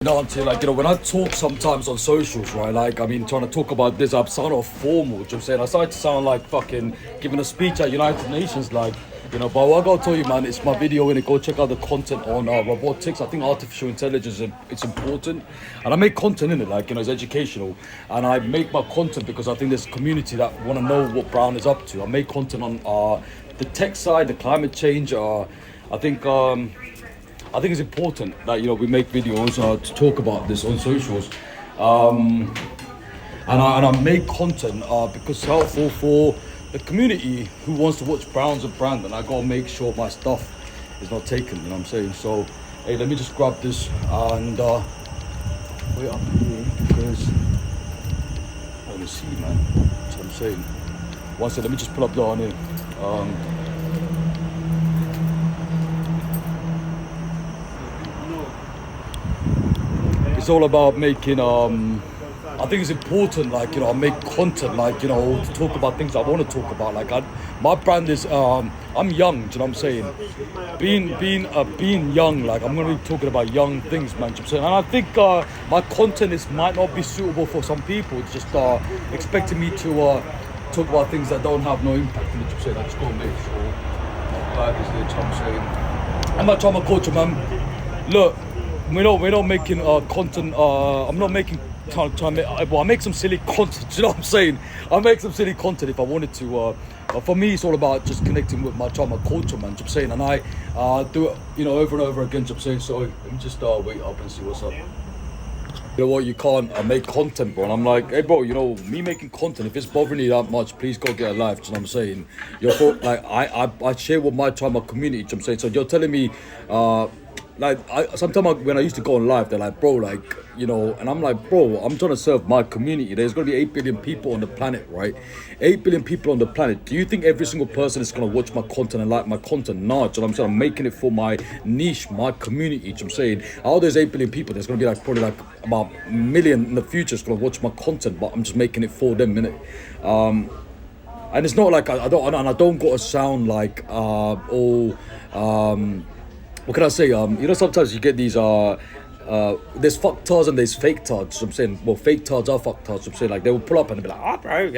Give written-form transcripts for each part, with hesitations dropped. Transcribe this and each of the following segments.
No, until like when I talk sometimes on socials, right? Like I mean, trying to talk about this, I sound all formal. Do you know what I'm saying? I start to sound like fucking giving a speech at United Nations, like But what I gotta tell you, man, it's my video, and go check out the content on robotics. I think artificial intelligence it's important, and I make content in it, like it's educational, and I make my content because I think there's a community that want to know what Brown is up to. I make content on the tech side, the climate change. I think it's important that we make videos to talk about this on socials, and I make content because it's helpful for the community who wants to watch Browns and Brandon. I gotta make sure my stuff is not taken. You know what I'm saying? So, hey, let me just grab this and wait up here because I want to see, man. That's what I'm saying. One second, let me just pull up down here. It's all about making I think it's important, I make content, to talk about things I want to talk about. My brand is, I'm young, do you know what I'm saying? Being young, I'm going to be talking about young things, man, do you know what I'm saying? And I think my content might not be suitable for some people. It's just expecting me to talk about things that don't have no impact, you know what I'm saying? I just got to make sure my bag is there, do you know what I'm saying? I'm not trying to culture, man. Look, we're not making content. I'm not making. I make some silly content. You know what I'm saying? I make some silly content if I wanted to. For me, it's all about just connecting with my culture, man. Do you know what I'm saying? And I do it, over and over again. Do you know what I'm saying? So let me just wait up and see what's up. You know what? You can't make content, bro. And I'm like, hey, bro. Me making content. If it's bothering you that much, please go get a life. Do you know what I'm saying? I share with my community. Do you know what I'm saying? So you're telling me, sometimes when I used to go on live, they're like, bro, and I'm like, bro, I'm trying to serve my community. There's going to be 8 billion people on the planet, right? 8 billion people on the planet. Do you think every single person is going to watch my content and like my content? No, do you know what I'm saying? I'm making it for my niche, my community. Do you know what I'm saying? Out of those 8 billion people, there's going to be probably about a million in the future is going to watch my content, but I'm just making it for them, innit? And it's not like I don't got to sound like, what can I say? Sometimes you get these there's fucktards and there's fake tards. So I'm saying, well, fake tards are fucktards. So I'm saying, they will pull up and be like, bro,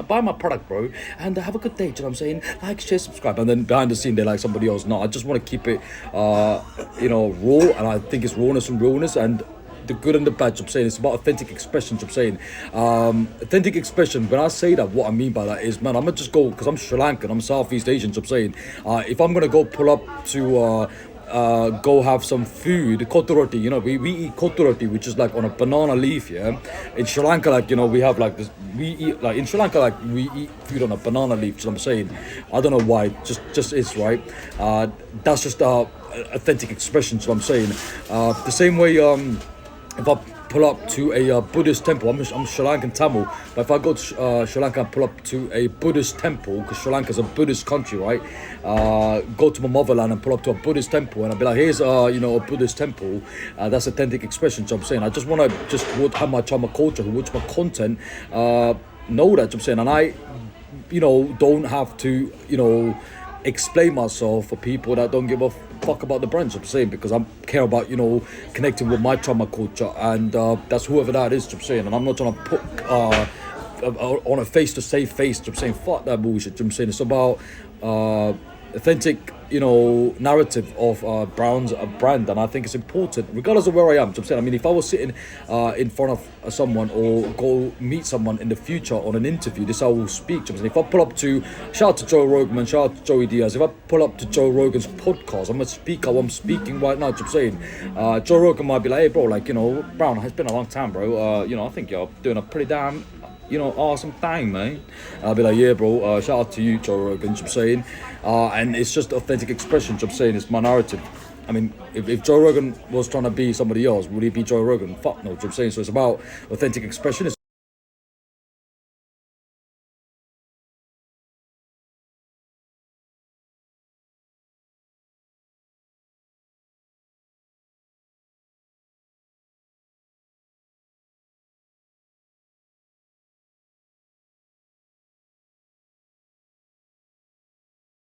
buy my product, bro, and have a good day. Do you know what I'm saying? Like, share, subscribe, and then behind the scene they're like somebody else. No, I just want to keep it, raw, and I think it's rawness and realness and the good and the bad. I'm saying it's about authentic expression. I'm saying authentic expression. When I say that, what I mean by that is, man, I'm gonna just go because I'm Sri Lankan, I'm Southeast Asian. I'm saying if I'm gonna go pull up to go have some food, kotoroti, we eat kotoroti, which is on a banana leaf. Yeah, in Sri Lanka, we have this. We eat in Sri Lanka, we eat food on a banana leaf. So I'm saying, I don't know why, just is, right. That's just authentic expression. So I'm saying the same way. If I pull up to a Buddhist temple, I'm Sri Lankan Tamil, but if I go to Sri Lanka and pull up to a Buddhist temple, because Sri Lanka is a Buddhist country, right? Go to my motherland and pull up to a Buddhist temple, and I'll be like, here's a Buddhist temple. That's authentic expression. So I'm saying, I just want to have my culture, who watch my content, know that. I'm saying, and I, don't have to, explain myself for people that don't give a fuck about the brands. I'm saying, because I care about connecting with my culture, and that's whoever that is. I'm saying, and I'm not trying to put on a face to save face. I'm saying, fuck that bullshit. I'm saying, it's about authentic narrative of Brown's brand, and I think it's important regardless of where I am. So I'm saying, if I was sitting in front of someone or go meet someone in the future on an interview, this I will speak. So I'm saying, if I pull up to, shout out to Joe Rogan, shout out to Joey Diaz, if I pull up to Joe Rogan's podcast, I'm a speaker, I'm speaking right now. So I'm saying, Joe Rogan might be like, hey bro, Brown, it's been a long time, bro, I think you're doing a pretty damn awesome thing, mate. I'll be like, yeah, bro, shout out to you, Joe Rogan. I'm saying, and it's just authentic expression. I'm saying, it's my narrative. I mean, if Joe Rogan was trying to be somebody else, would he be Joe Rogan? Fuck no. I'm saying, so it's about authentic expression. It's